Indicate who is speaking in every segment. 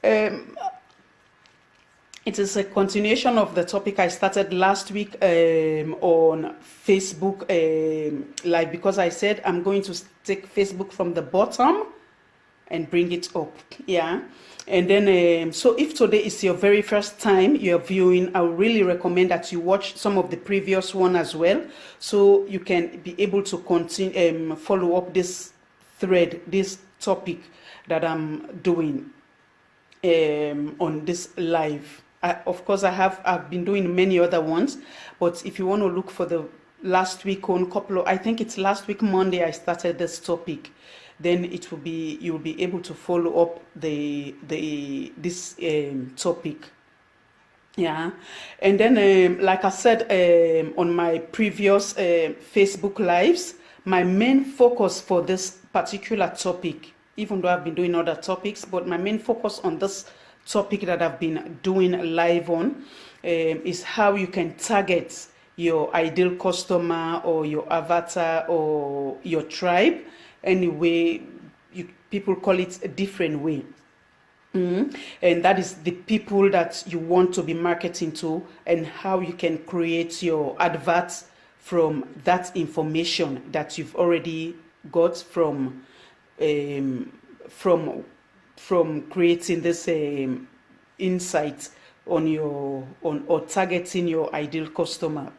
Speaker 1: Um, it is a continuation of the topic I started last week on Facebook Live, because I said I'm going to take Facebook from the bottom and bring it up. Yeah. And then, so if today is your very first time you're viewing, I would really recommend that you watch some of the previous one as well, so you can be able to continue, follow up this thread, this topic that I'm doing on this live. Of course, I've been doing many other ones, but if you want to look for the last week on couple of, I think it's last week Monday I started this topic, then it will be, you'll be able to follow up this topic. Yeah. And then like I said on my previous Facebook lives, my main focus for this particular topic, even though I've been doing other topics, but my main focus on this topic that I've been doing live on is how you can target your ideal customer or your avatar or your tribe. Anyway, people call it a different way. And that is the people that you want to be marketing to, and how you can create your adverts from that information that you've already got from creating this insight on your or targeting your ideal customer.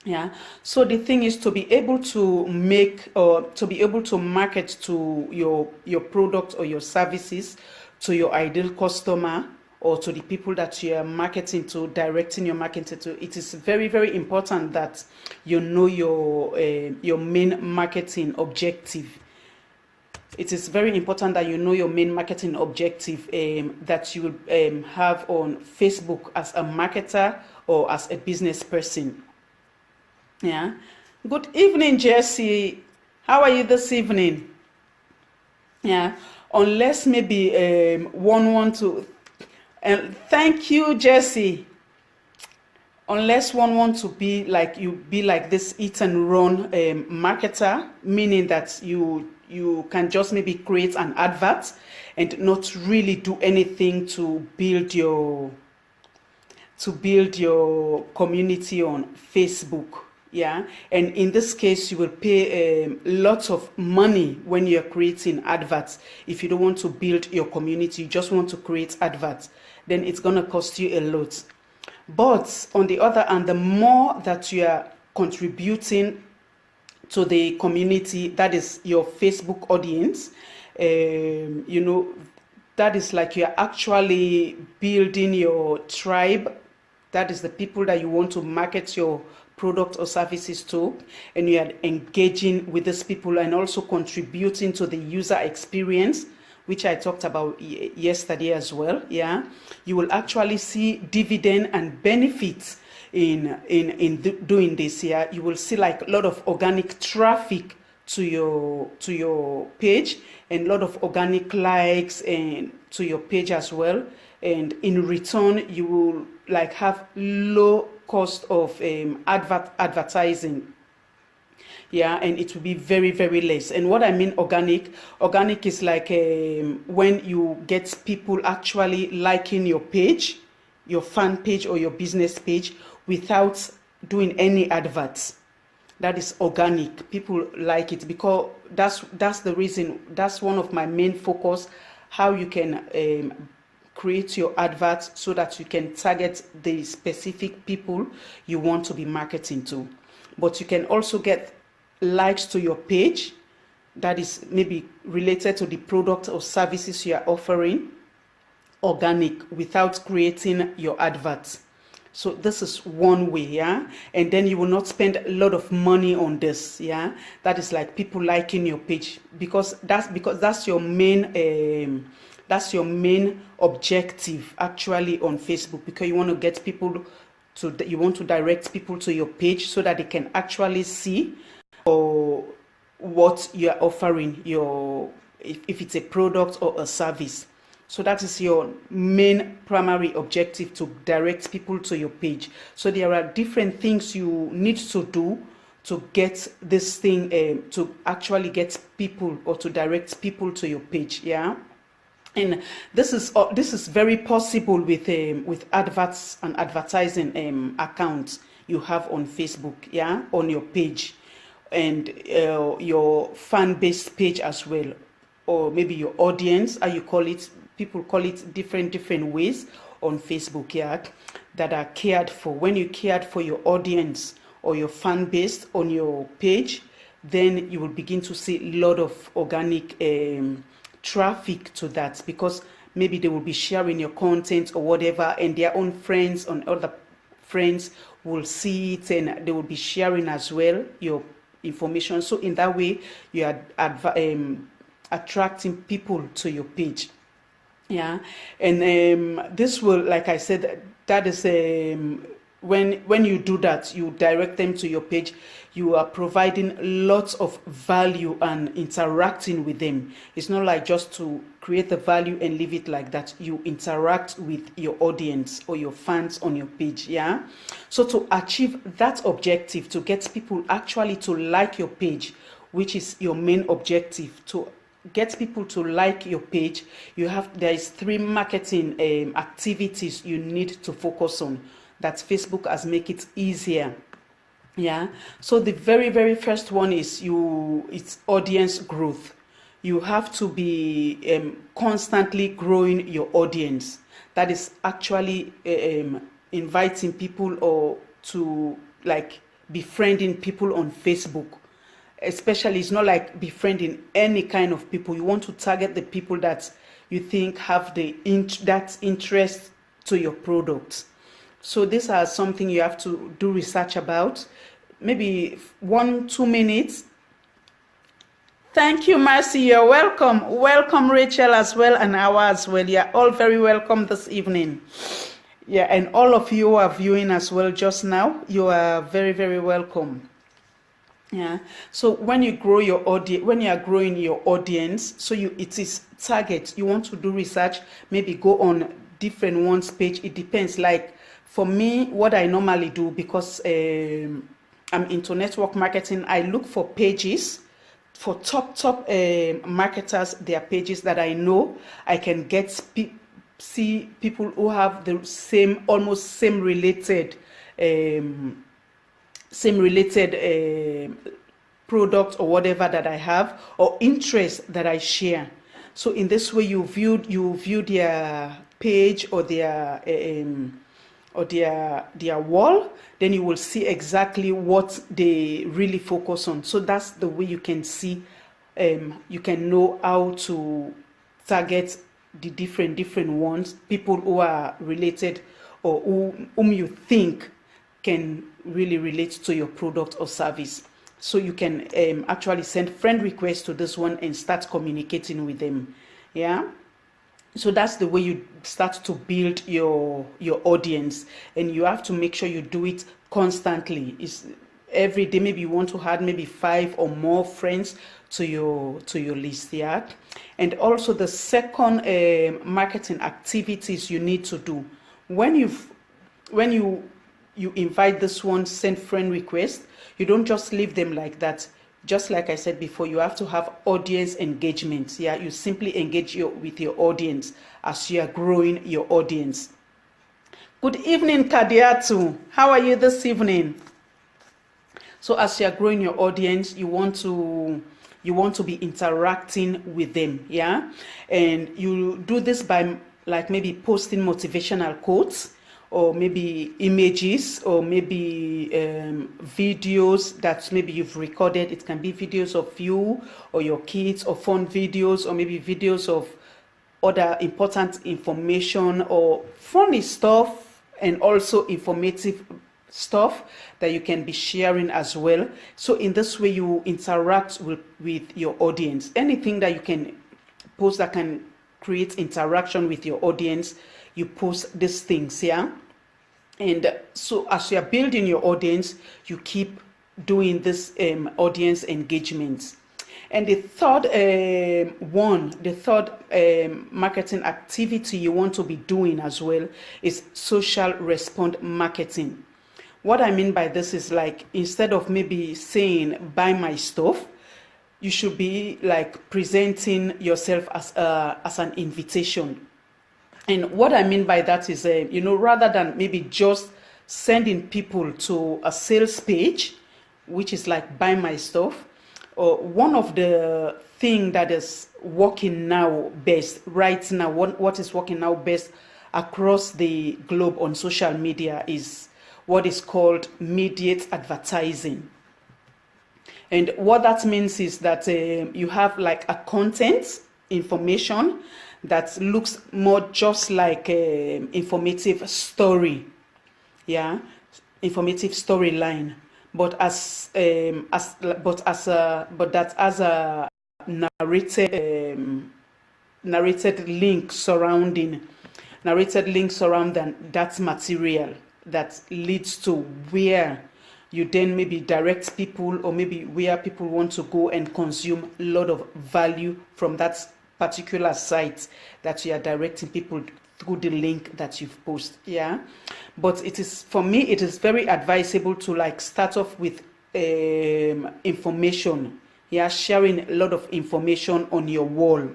Speaker 1: Yeah. So the thing is to be able to make or to be able to market to your product or your services to your ideal customer, or to the people that you are marketing to, directing your marketing to. It is very, very important that you know your main marketing objective. It is very important that you know your main marketing objective that you will have on Facebook as a marketer or as a business person. Yeah. Good evening, Jesse. How are you this evening? Yeah. Unless maybe one want to, thank you, Jesse. Unless one want to be like this eat and run marketer, meaning that you can just maybe create an advert and not really do anything to build your community on Facebook. Yeah. And in this case, you will pay lots of money when you're creating adverts. If you don't want to build your community, you just want to create adverts, then it's going to cost you a lot. But on the other hand, the more that you are contributing to the community, that is your Facebook audience, that is like you're actually building your tribe. That is the people that you want to market your product or services to, and you are engaging with these people and also contributing to the user experience, which I talked about yesterday as well. Yeah, you will actually see dividend and benefits in doing this. Yeah, you will see like a lot of organic traffic to your page, and a lot of organic likes and to your page as well. And in return, you will like have low cost of advertising. Yeah, and it will be very, very less. And what I mean organic is like when you get people actually liking your page, your fan page or your business page, without doing any adverts. That is organic. People like it because that's the reason. That's one of my main focus, how you can create your adverts so that you can target the specific people you want to be marketing to. But you can also get likes to your page that is maybe related to the product or services you are offering, organic, without creating your adverts. So this is one way. Yeah, and then you will not spend a lot of money on this. Yeah, that is like people liking your page because that's your main objective actually on Facebook, because you want to get people to, you want to direct people to your page so that they can actually see or what you are offering, if it's a product or a service. So that is your main primary objective, to direct people to your page. So there are different things you need to do to get this thing to actually get people or to direct people to your page. Yeah. And this is very possible with adverts and advertising accounts you have on Facebook, yeah, on your page, and your fan-based page as well, or maybe your audience, how you call it. People call it different ways on Facebook, yeah, that are cared for. When you cared for your audience or your fan base on your page, then you will begin to see a lot of organic traffic to that, because maybe they will be sharing your content or whatever, and their own friends and other friends will see it, and they will be sharing as well your information. So in that way, you are attracting people to your page. Yeah, and this will, like I said, that is when you do that, you direct them to your page. You are providing lots of value and interacting with them. It's not like just to create the value and leave it like that. You interact with your audience or your fans on your page. Yeah, so to achieve that objective, to get people actually to like your page, which is your main objective, to get people to like your page, there is 3 marketing activities you need to focus on, that Facebook has make it easier. Yeah, so the very first one is it's audience growth. You have to be constantly growing your audience. That is actually inviting people, or to like befriending people on Facebook. Especially, it's not like befriending any kind of people. You want to target the people that you think have that interest to your product. So these are something you have to do research about. Maybe 1-2 minutes. Thank you, Mercy. You're welcome. Welcome, Rachel, as well, and Awa as well. You're all very welcome this evening. Yeah, and all of you who are viewing as well just now, you are very welcome. Yeah. So when you grow your audience, when you are growing your audience, so it is target. You want to do research, maybe go on different ones page. It depends. Like for me, what I normally do, because I'm into network marketing, I look for pages for top marketers. Their pages that I know I can see people who have the almost same related product or whatever that I have, or interest that I share. So in this way, you view their page or their wall, then you will see exactly what they really focus on. So that's the way you can see, you can know how to target the different ones, people who are related, or whom you think can really relate to your product or service. So you can actually send friend requests to this one and start communicating with them. Yeah. So that's the way you start to build your audience, and you have to make sure you do it constantly. It's every day. Maybe you want to add maybe 5 or more friends to your list. Yeah. And also the second marketing activities you need to do when you invite this one, send friend request, you don't just leave them like that. Just like I said before, you have to have audience engagement. Yeah, you simply engage with your audience as you are growing your audience. Good evening, Kadiatu. How are you this evening? So as you are growing your audience, you want to be interacting with them, yeah? And you do this by like maybe posting motivational quotes, or maybe images, or maybe videos that maybe you've recorded. It can be videos of you or your kids, or fun videos, or maybe videos of other important information or funny stuff, and also informative stuff that you can be sharing as well. So in this way, you interact with your audience. Anything that you can post that can create interaction with your audience, you post these things, yeah? And so as you are building your audience, you keep doing this audience engagement. And the third marketing activity you want to be doing as well is social response marketing. What I mean by this is, like, instead of maybe saying buy my stuff, you should be like presenting yourself as an invitation. And what I mean by that is, rather than maybe just sending people to a sales page, which is like buy my stuff, or one of the thing that is working now best right now, what is working now best across the globe on social media is what is called immediate advertising. And what that means is that you have like a content information that looks more just like informative story, yeah, informative storyline, but that as a narrated link surrounding that material that leads to where you then maybe direct people, or maybe where people want to go and consume a lot of value from that particular site that you are directing people through the link that you've posted. Yeah, but it is, for me, it is very advisable to like start off with information. Yeah, sharing a lot of information on your wall.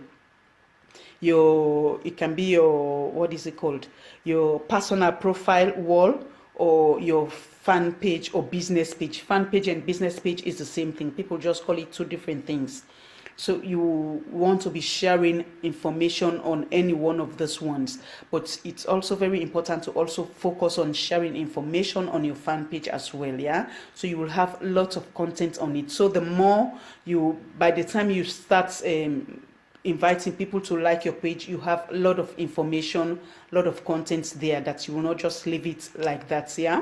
Speaker 1: It can be your, what is it called, your personal profile wall, or your fan page or business page. Fan page and business page is the same thing. People just call it two different things. So you want to be sharing information on any one of those ones, but it's also very important to also focus on sharing information on your fan page as well. Yeah, so you will have lots of content on it. So the more by the time you start inviting people to like your page, you have a lot of information, a lot of content there, that you will not just leave it like that. Yeah.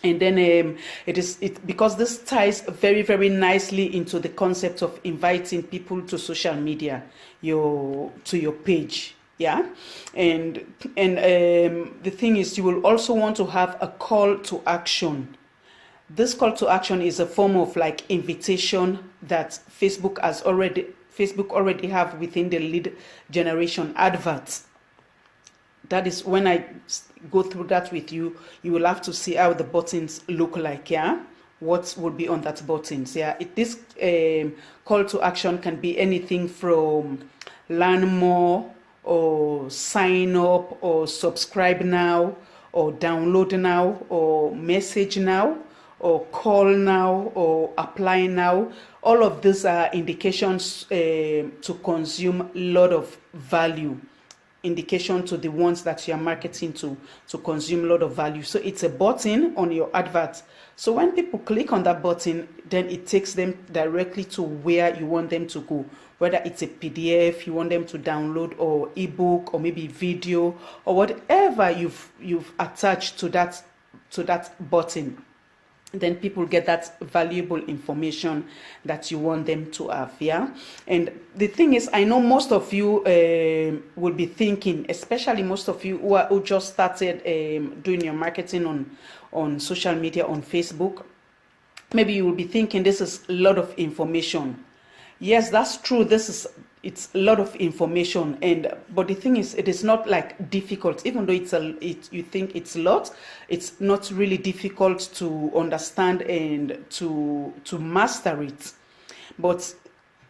Speaker 1: And then because this ties very, very nicely into the concept of inviting people to social media, to your page. Yeah. And the thing is, you will also want to have a call to action. This call to action is a form of like invitation that Facebook already have within the lead generation adverts. That is, when I go through that with you, you will have to see how the buttons look like. Yeah, what will be on that buttons. Yeah, this call to action can be anything from learn more, or sign up, or subscribe now, or download now, or message now, or call now, or apply now. All of these are indications to consume a lot of value. Indication to the ones that you are marketing to consume a lot of value. So it's a button on your advert. So when people click on that button, then it takes them directly to where you want them to go. Whether it's a PDF you want them to download, or ebook, or maybe video, or whatever you've attached to that button. Then people get that valuable information that you want them to have. Yeah. And the thing is, I know most of you will be thinking, especially most of you who just started doing your marketing on social media, on Facebook, maybe you will be thinking this is a lot of information. Yes, that's true. It's a lot of information, but the thing is, it is not like difficult. Even though you think it's a lot, it's not really difficult to understand and to master it. But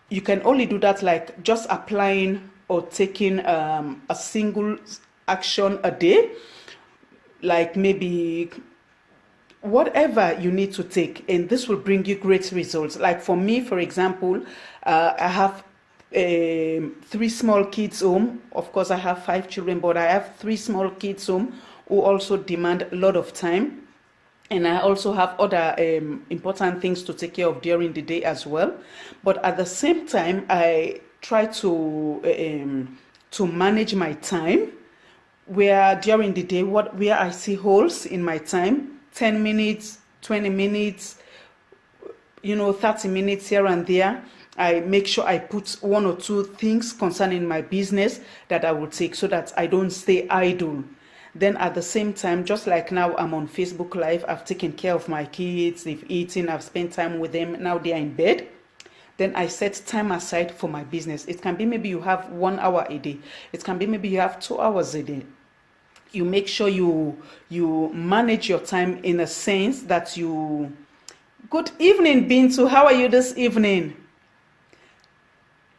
Speaker 1: you can only do that like just applying or taking a single action a day, like maybe whatever you need to take, and this will bring you great results. Like for me, for example, I have 3 small kids home. Of course, I have 5 children, but I have 3 small kids home who also demand a lot of time. And I also have other important things to take care of during the day as well. But at the same time, I try to manage my time, where during the day, where I see holes in my time, 10 minutes, 20 minutes, 30 minutes here and there, I make sure I put 1 or 2 things concerning my business that I will take, so that I don't stay idle. Then at the same time, just like now, I'm on Facebook Live, I've taken care of my kids, they've eaten, I've spent time with them, now they are in bed. Then I set time aside for my business. It can be maybe you have 1 hour a day. It can be maybe you have 2 hours a day. You make sure you manage your time in a sense that good evening, Bintu. How are you this evening?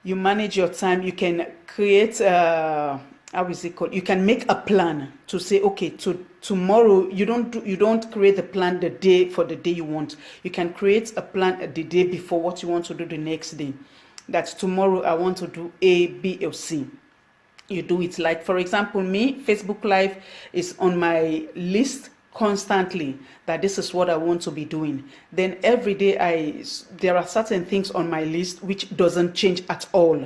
Speaker 1: you manage your time. You can create how is it called, you can make a plan to say, okay, to tomorrow. You don't create the plan the day for the day you want. You can create a plan the day before, what you want to do the next day. That tomorrow I want to do A, B, or C. You do it. Like, for example, me, Facebook Live is on my list constantly, that this is what I want to be doing. Then every day there are certain things on my list which doesn't change at all.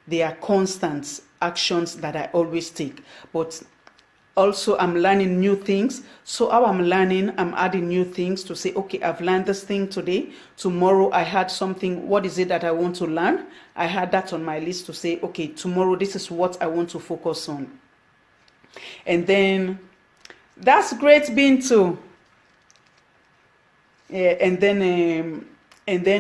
Speaker 1: They are constant actions that I always take. But also I'm learning new things. So how I'm learning, I'm adding new things to say, okay, I've learned this thing today. Tomorrow I had something. What is it that I want to learn? I had that on my list to say, okay, tomorrow this is what I want to focus on. And then that's great, Bintu. Yeah, and then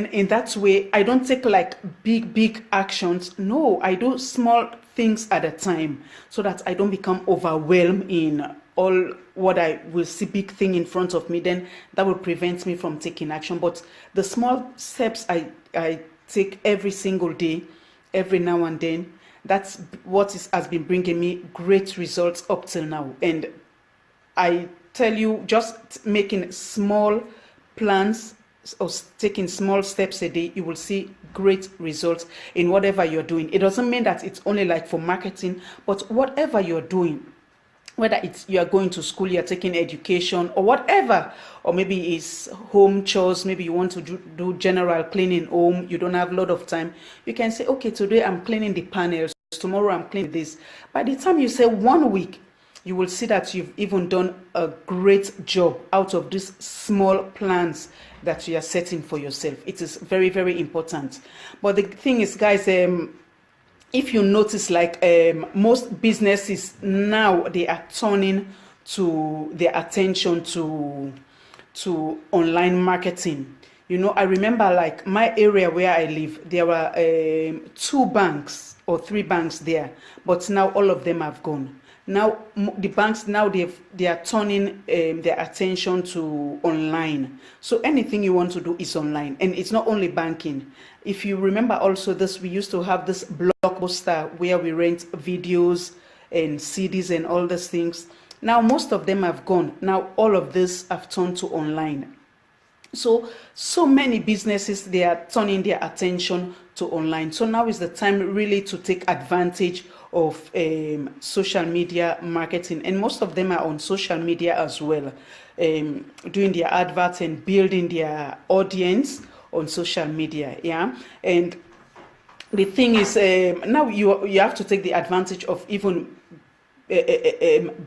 Speaker 1: in that way, I don't take like big actions. No, I do small things at a time, so that I don't become overwhelmed in all what I will see big thing in front of me. Then that will prevent me from taking action. But the small steps I take every single day, every now and then, that's what has been bringing me great results up till now. And I tell you, just making small plans or taking small steps a day, you will see great results in whatever you're doing. It doesn't mean that it's only like for marketing, but whatever you're doing, whether it's you are going to school, you're taking education or whatever, or maybe it's home chores, maybe you want to do general cleaning home, you don't have a lot of time, you can say, okay, today I'm cleaning the panels, tomorrow I'm cleaning this. By the time you say 1 week, you will see that you've even done a great job out of these small plans that you are setting for yourself. It is very, very important. But the thing is, guys, if you notice, like most businesses now, they are turning to their attention to online marketing. You know, I remember like my area where I live, there were 2 banks or 3 banks there, but now all of them have gone. Now the banks, now they are turning their attention to online. So anything you want to do is online, and it's not only banking. If you remember also this, we used to have this Blockbuster where we rent videos and CDs and all these things. Now most of them have gone. Now all of this have turned to online. So many businesses, they are turning their attention to online. So now is the time really to take advantage of social media marketing, and most of them are on social media as well, doing their adverts and building their audience on social media. Yeah, and the thing is, now you have to take the advantage of even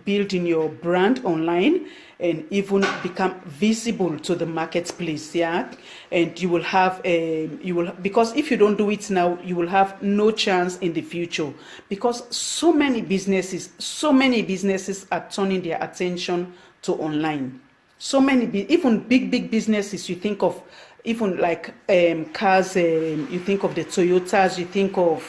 Speaker 1: building your brand online and even become visible to the marketplace. Yeah, and you will have because if you don't do it now, you will have no chance in the future, because so many businesses are turning their attention to online. So many even big businesses, you think of, even like cars, you think of the Toyotas, you think of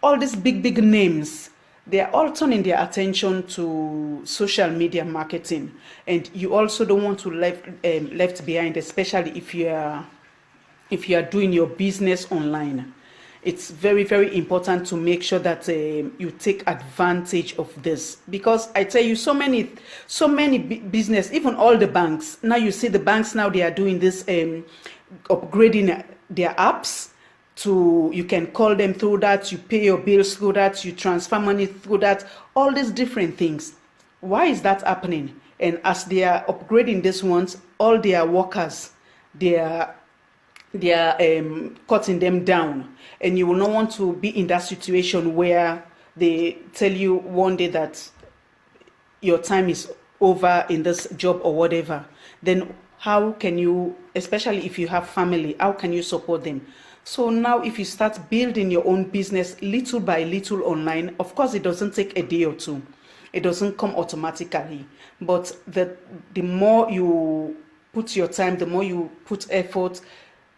Speaker 1: all these big names. They are all turning their attention to social media marketing, and you also don't want to left behind, especially if you are doing your business online. It's very, very important to make sure that you take advantage of this, because I tell you, so many business, even all the banks now, you see the banks now, they are doing this upgrading their apps. You can call them through that, you pay your bills through that, you transfer money through that, all these different things. Why is that happening? And as they are upgrading these ones, all their workers, they are cutting them down, and you will not want to be in that situation where they tell you one day that your time is over in this job or whatever. Then how can you, especially if you have family, how can you support them? So now if you start building your own business little by little online, of course it doesn't take a day or two, it doesn't come automatically, but the more you put your time, the more you put effort,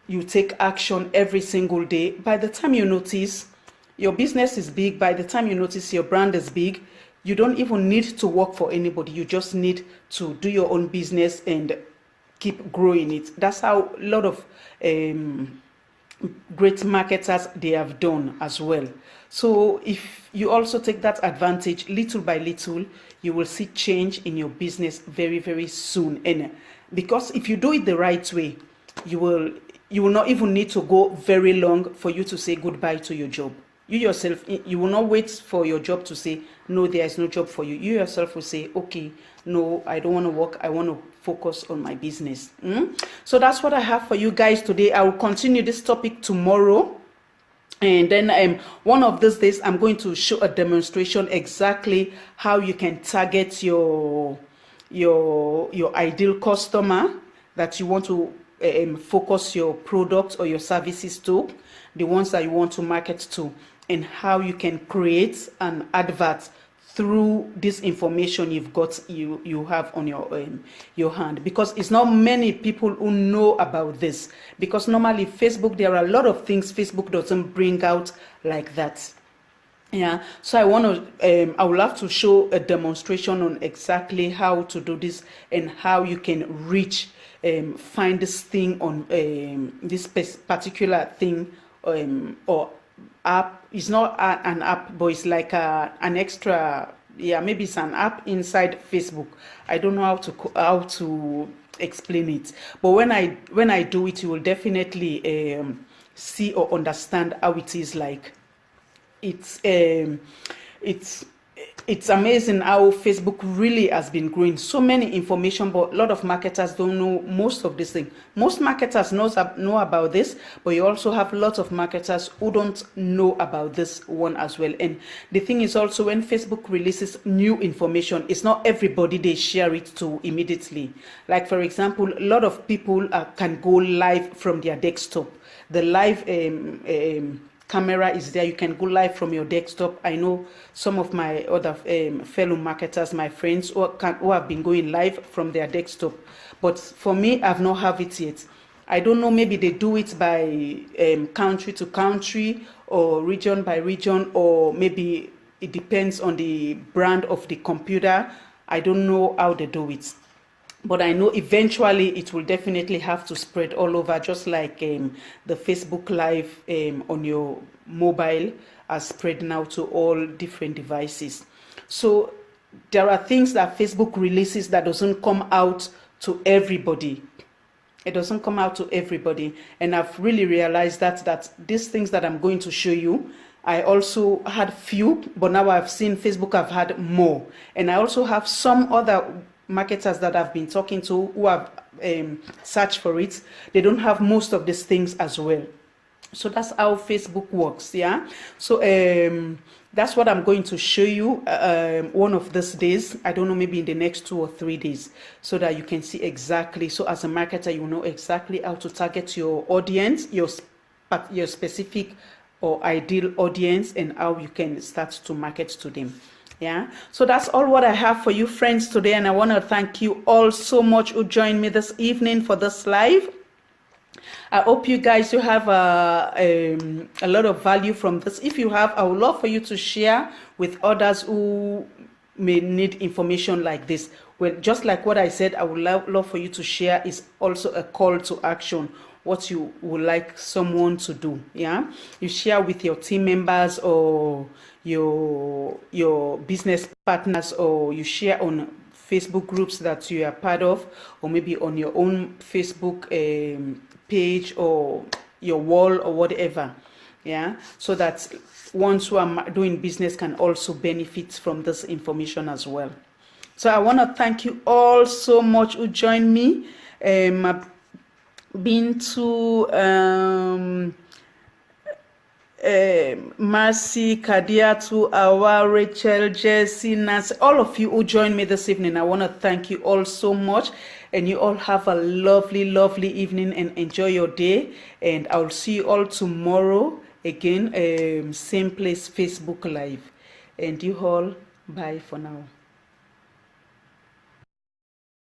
Speaker 1: you take action every single day, by the time you notice your business is big, by the time you notice your brand is big, you don't even need to work for anybody. You just need to do your own business and keep growing it. That's how a lot of great marketers, they have done as well. So if you also take that advantage little by little, you will see change in your business very, very soon. And because if you do it the right way, you will not even need to go very long for you to say goodbye to your job. You yourself, you will not wait for your job to say, no, there is no job for you. You yourself will say, okay, no, I don't want to work. I want to focus on my business. So that's what I have for you guys today. I will continue this topic tomorrow. And then one of these days, I'm going to show a demonstration exactly how you can target your ideal customer that you want to focus your products or your services to, the ones that you want to market to, and how you can create an advert through this information you have on your hand, because it's not many people who know about this, because normally Facebook, there are a lot of things Facebook doesn't bring out like that. Yeah, so I would love to show a demonstration on exactly how to do this and how you can reach find this thing on this particular thing or app. It's not an app, but it's like an extra, yeah, maybe it's an app inside Facebook. I don't know how to explain it, but when I do it, you will definitely see or understand how it is like. It's amazing how Facebook really has been growing. So many information, but a lot of marketers don't know most of this thing. Most marketers know about this, but you also have lots of marketers who don't know about this one as well. And the thing is also, when Facebook releases new information, it's not everybody they share it to immediately. Like for example, a lot of people can go live from their desktop. The live camera is there. You can go live from your desktop. I know some of my other fellow marketers, my friends, who have been going live from their desktop. But for me, I've not have it yet. I don't know, maybe they do it by country to country or region by region, or maybe it depends on the brand of the computer. I don't know how they do it. But I know eventually it will definitely have to spread all over, just like the Facebook Live on your mobile are spread now to all different devices. So there are things that Facebook releases that doesn't come out to everybody. It doesn't come out to everybody. And I've really realized that these things that I'm going to show you, I also had few, but now I've seen Facebook have had more. And I also have some other marketers that I've been talking to who have searched for it. They don't have most of these things as well. So that's how Facebook works. Yeah, so that's what I'm going to show you one of these days. I don't know, maybe in the next 2 or 3 days, so that you can see exactly. So as a marketer, you know exactly how to target your audience, your specific or ideal audience, and how you can start to market to them. Yeah, so that's all what I have for you friends today, and I want to thank you all so much who joined me this evening for this live. I hope you guys, you have a lot of value from this. If you have, I would love for you to share with others who may need information like this. Well, just like what I said, I would love for you to share is also a call to action, what you would like someone to do. Yeah, you share with your team members or your business partners, or you share on Facebook groups that you are part of, or maybe on your own Facebook page or your wall or whatever. Yeah, so that ones who are doing business can also benefit from this information as well. So I want to thank you all so much who joined me. I've been to Mercy, Kadiatu, Awa, Rachel, Jessie, Nancy, all of you who joined me this evening. I want to thank you all so much, and you all have a lovely, lovely evening and enjoy your day. And I'll see you all tomorrow again, same place, Facebook Live. And you all, bye for now.